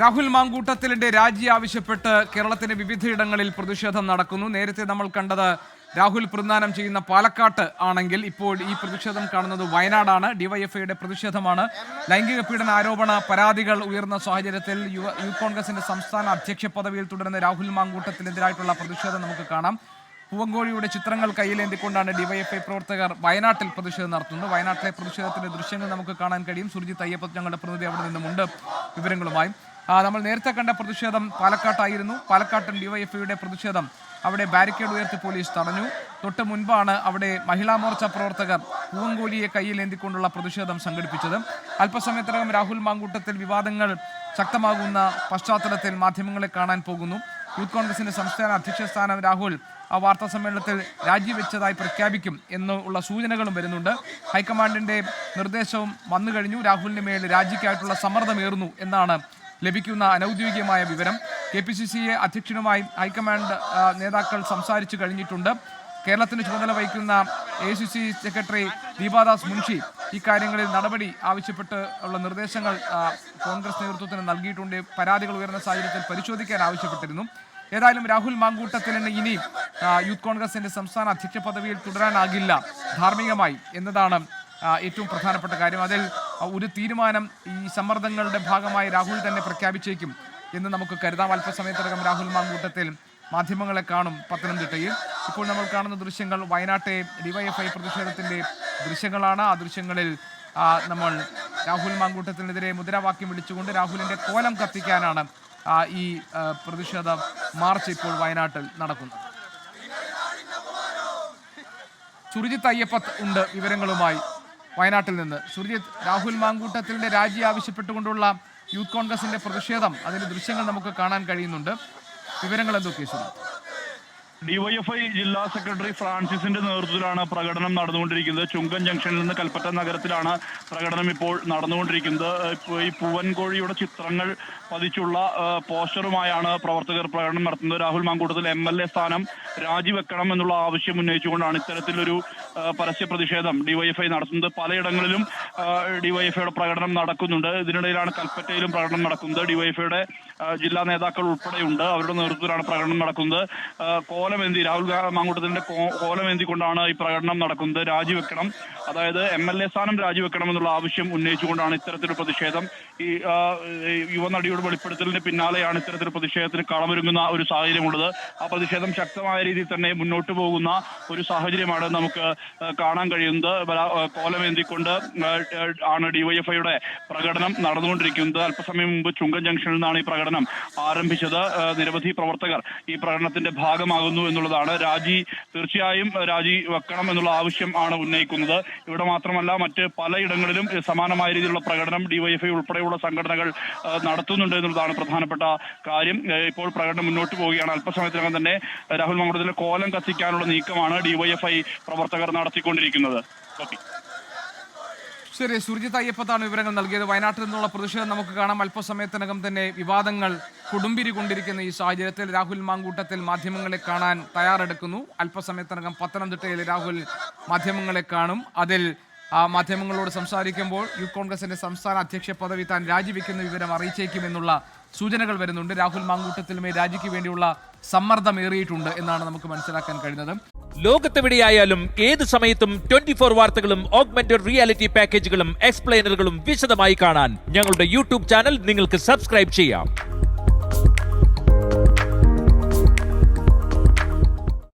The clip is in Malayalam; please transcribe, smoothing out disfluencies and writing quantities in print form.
രാഹുൽ മാങ്കൂട്ടത്തിലിന്റെ രാജി ആവശ്യപ്പെട്ട് കേരളത്തിന്റെ വിവിധയിടങ്ങളിൽ പ്രതിഷേധം നടക്കുന്നു. നേരത്തെ നമ്മൾ കണ്ടത് രാഹുൽ പ്രതിദാനം ചെയ്യുന്ന പാലക്കാട്ട് ആണെങ്കിൽ ഇപ്പോൾ ഈ പ്രതിഷേധം കാണുന്നത് വയനാടാണ്. ഡിവൈഎഫ്ഐയുടെ പ്രതിഷേധമാണ്. ലൈംഗിക പീഡന ആരോപണ പരാതികൾ ഉയർന്ന സാഹചര്യത്തിൽ യൂത്ത് കോൺഗ്രസിന്റെ സംസ്ഥാന അധ്യക്ഷ പദവിയിൽ തുടരുന്ന രാഹുൽ മാങ്കൂട്ടത്തിനെതിരായിട്ടുള്ള പ്രതിഷേധം നമുക്ക് കാണാം. പൂവങ്കോഴിയുടെ ചിത്രങ്ങൾ കയ്യിലേന്തിക്കൊണ്ടാണ് ഡിവൈഎഫ്ഐ പ്രവർത്തകർ വയനാട്ടിൽ പ്രതിഷേധം നടത്തുന്നത്. വയനാട്ടിലെ പ്രതിഷേധത്തിന്റെ ദൃശ്യങ്ങൾ നമുക്ക് കാണാൻ കഴിയും. സുർജിത് അയ്യപ്പത്ത് ഞങ്ങളുടെ പ്രതിനിധി അവിടെ നിന്നുമുണ്ട് വിവരങ്ങളുമായി. നമ്മൾ നേരത്തെ കണ്ട പ്രതിഷേധം പാലക്കാട്ടായിരുന്നു. പാലക്കാട്ടിൽ ഡിവൈഎഫ്ഐയുടെ പ്രതിഷേധം അവിടെ ബാരിക്കേഡ് ഉയർത്തി പോലീസ് തടഞ്ഞു. തൊട്ട് മുൻപാണ് അവിടെ മഹിളാ മോർച്ച പ്രവർത്തകർ പൂവങ്കോലിയെ കയ്യിലേന്തിക്കൊണ്ടുള്ള പ്രതിഷേധം സംഘടിപ്പിച്ചത്. അല്പസമയത്തിനകം രാഹുൽ മാങ്കൂട്ടത്തിൽ വിവാദങ്ങൾ ശക്തമാകുന്ന പശ്ചാത്തലത്തിൽ മാധ്യമങ്ങളെ കാണാൻ പോകുന്നു. യൂത്ത് കോൺഗ്രസിന്റെ സംസ്ഥാന അധ്യക്ഷ സ്ഥാനം രാഹുൽ വാർത്താ സമ്മേളനത്തിൽ രാജിവെച്ചതായി പ്രഖ്യാപിക്കും എന്നുള്ള സൂചനകളും വരുന്നുണ്ട്. ഹൈക്കമാൻഡിന്റെ നിർദ്ദേശവും വന്നു കഴിഞ്ഞു. രാഹുലിന് മേൽ രാജിക്കായിട്ടുള്ള സമ്മർദ്ദമേറുന്നു എന്നാണ് ലഭിക്കുന്ന അനൌദ്യോഗികമായ വിവരം. KPCC അധ്യക്ഷനുമായി ഹൈക്കമാൻഡ് നേതാക്കൾ സംസാരിച്ചു കഴിഞ്ഞിട്ടുണ്ട്. കേരളത്തിന് ചുമതല വഹിക്കുന്ന ACC സെക്രട്ടറി ദീപാദാസ് മുൻഷി ഇക്കാര്യങ്ങളിൽ നടപടി ആവശ്യപ്പെട്ട് ഉള്ള നിർദ്ദേശങ്ങൾ കോൺഗ്രസ് നേതൃത്വത്തിന് നൽകിയിട്ടുണ്ട്. പരാതികൾ ഉയർന്ന സാഹചര്യത്തിൽ പരിശോധിക്കാൻ ആവശ്യപ്പെട്ടിരുന്നു. ഏതായാലും രാഹുൽ മാങ്കൂട്ടത്തിന് ഇനി യൂത്ത് കോൺഗ്രസിന്റെ സംസ്ഥാന അധ്യക്ഷ പദവിയിൽ തുടരാനാകില്ല ധാർമ്മികമായി എന്നതാണ് ഏറ്റവും പ്രധാനപ്പെട്ട കാര്യം. അതിൽ ഒരു തീരുമാനം ഈ സമ്മർദ്ദങ്ങളുടെ ഭാഗമായി രാഹുൽ തന്നെ പ്രഖ്യാപിച്ചേക്കും എന്ന് നമുക്ക് കരുതാം. അല്പസമയത്തിനകം രാഹുൽ മാങ്കൂട്ടത്തിൽ മാധ്യമങ്ങളെ കാണും പത്തനംതിട്ടയിൽ. ഇപ്പോൾ നമ്മൾ കാണുന്ന ദൃശ്യങ്ങൾ വയനാട്ടെ ഡിവൈഎഫ്ഐ പ്രതിഷേധത്തിന്റെ ദൃശ്യങ്ങളാണ്. ആ ദൃശ്യങ്ങളിൽ നമ്മൾ രാഹുൽ മാങ്കൂട്ടത്തിനെതിരെ മുദ്രാവാക്യം വിളിച്ചുകൊണ്ട് രാഹുലിന്റെ കോലം കത്തിക്കാനാണ് ഈ പ്രതിഷേധ മാർച്ച് ഇപ്പോൾ വയനാട്ടിൽ നടക്കുന്നത്. സുർജിത് അയ്യപ്പത്ത് ഉണ്ട് വിവരങ്ങളുമായി വയനാട്ടിൽ നിന്ന്. സുർജിത്, രാഹുൽ മാങ്കൂട്ടത്തിന്റെ രാജി ആവശ്യപ്പെട്ടുകൊണ്ടുള്ള യൂത്ത് കോൺഗ്രസിന്റെ പ്രതിഷേധം, അതിന്റെ ദൃശ്യങ്ങൾ നമുക്ക് കാണാൻ കഴിയുന്നുണ്ട്. വിവരങ്ങൾ എന്തൊക്കെയാണ് സുർജിത്? ഡിവൈഎഫ്ഐ ജില്ലാ സെക്രട്ടറി ഫ്രാൻസിസിന്റെ നേതൃത്വത്തിലാണ് പ്രകടനം നടന്നുകൊണ്ടിരിക്കുന്നത്. ചുങ്കൻ ജംഗ്ഷനിൽ നിന്ന് കൽപ്പറ്റ നഗരത്തിലാണ് പ്രകടനം ഇപ്പോൾ നടന്നുകൊണ്ടിരിക്കുന്നത്. ഈ പൂവൻകോഴിയുടെ ചിത്രങ്ങൾ പതിച്ചുള്ള പോസ്റ്ററുമായാണ് പ്രവർത്തകർ പ്രകടനം നടത്തുന്നത്. രാഹുൽ മാങ്കൂട്ടത്തിൽ MLA സ്ഥാനം രാജിവെക്കണം എന്നുള്ള ആവശ്യം ഉന്നയിച്ചുകൊണ്ടാണ് ഇത്തരത്തിലൊരു പരസ്യ പ്രതിഷേധം ഡിവൈഎഫ്ഐ നടത്തുന്നത്. പലയിടങ്ങളിലും ഡിവൈഎഫ്ഐയുടെ പ്രകടനം നടക്കുന്നുണ്ട്. ഇതിനിടയിലാണ് കൽപ്പറ്റയിലും പ്രകടനം നടക്കുന്നത്. ഡിവൈഎഫ്ഐയുടെ ജില്ലാ നേതാക്കൾ ഉൾപ്പെടെയുണ്ട്. അവരുടെ നേതൃത്വത്തിലാണ് പ്രകടനം നടക്കുന്നത്. കോലമേന്തി, രാഹുൽ മാങ്കൂട്ടത്തിന്റെ കോലമേന്തിക്കൊണ്ടാണ് ഈ പ്രകടനം നടക്കുന്നത്. രാജിവെക്കണം, അതായത് MLA സ്ഥാനം രാജിവെക്കണം എന്നുള്ള ആവശ്യം ഉന്നയിച്ചുകൊണ്ടാണ് ഇത്തരത്തിലൊരു പ്രതിഷേധം. ഈ യുവനടിയുടെ വെളിപ്പെടുത്തലിന് പിന്നാലെയാണ് ഇത്തരത്തിലൊരു പ്രതിഷേധത്തിന് കളമൊരുങ്ങുന്ന ഒരു സാഹചര്യമുള്ളത്. ആ പ്രതിഷേധം ശക്തമായ രീതിയിൽ തന്നെ മുന്നോട്ട് പോകുന്ന ഒരു സാഹചര്യമാണ് നമുക്ക് കാണാൻ കഴിയുന്നത്. കോലമേന്തിക്കൊണ്ട് ആണ് ഡിവൈഎഫ്ഐയുടെ പ്രകടനം നടന്നുകൊണ്ടിരിക്കുന്നത്. അല്പസമയം മുമ്പ് ചുങ്കൻ ജംഗ്ഷനിൽ നിന്നാണ് ഈ പ്രകടനം ആരംഭിച്ചത്. നിരവധി പ്രവർത്തകർ ഈ പ്രകടനത്തിന്റെ ഭാഗമാകുന്നു എന്നുള്ളതാണ്. തീർച്ചയായും രാജി വെക്കണം എന്നുള്ള ആവശ്യം ആണ് ഉന്നയിക്കുന്നത്. ഇവിടെ മാത്രമല്ല, മറ്റ് പലയിടങ്ങളിലും സമാനമായ രീതിയിലുള്ള പ്രകടനം ഡിവൈഎഫ്ഐ ഉൾപ്പെടെയുള്ള സംഘടനകൾ നടത്തുന്നുണ്ട് എന്നുള്ളതാണ് പ്രധാനപ്പെട്ട കാര്യം. ഇപ്പോൾ പ്രകടനം മുന്നോട്ട് പോവുകയാണ്. അല്പസമയത്തിനകം തന്നെ രാഹുൽ മാങ്കൂട്ടത്തിന്റെ കോലം കത്തിക്കാനുള്ള നീക്കമാണ് ഡിവൈഎഫ്ഐ പ്രവർത്തകർ നടത്തിക്കൊണ്ടിരിക്കുന്നത്. ശരി, സുർജിത് അയ്യപ്പത്താണ് വിവരങ്ങൾ നൽകിയത്. വയനാട്ടിൽ നിന്നുള്ള പ്രതിഷേധം നമുക്ക് കാണാം. അല്പസമയത്തിനകം തന്നെ വിവാദങ്ങൾ കൊടുമ്പിരി കൊണ്ടിരിക്കുന്ന ഈ സാഹചര്യത്തിൽ രാഹുൽ മാങ്കൂട്ടത്തിൽ മാധ്യമങ്ങളെ കാണാൻ തയ്യാറെടുക്കുന്നു. അല്പസമയത്തിനകം പത്തനംതിട്ടയിൽ രാഹുൽ മാധ്യമങ്ങളെ കാണും. അതിൽ മാധ്യമങ്ങളോട് സംസാരിക്കുമ്പോൾ യൂത്ത് കോൺഗ്രസിന്റെ സംസ്ഥാന അധ്യക്ഷ പദവി താൻ രാജിവെക്കുന്ന വിവരം അറിയിച്ചേക്കുമെന്നുള്ള സൂചനകൾ വരുന്നുണ്ട്. രാഹുൽ മാങ്കൂട്ടത്തിലുമേ രാജിക്ക് വേണ്ടിയുള്ള സമ്മർദ്ദമേറിയിട്ടുണ്ട് എന്നാണ് നമുക്ക് മനസ്സിലാക്കാൻ കഴിയുന്നത്. ലോകത്തെവിടെയായാലും ഏത് സമയത്തും 24 വാർത്തകളും ഓഗ്മെന്റഡ് റിയാലിറ്റി പാക്കേജുകളും എക്സ്പ്ലെയിനറുകളും വിശദമായി കാണാൻ ഞങ്ങളുടെ YouTube ചാനൽ നിങ്ങൾക്ക് സബ്സ്ക്രൈബ് ചെയ്യാം.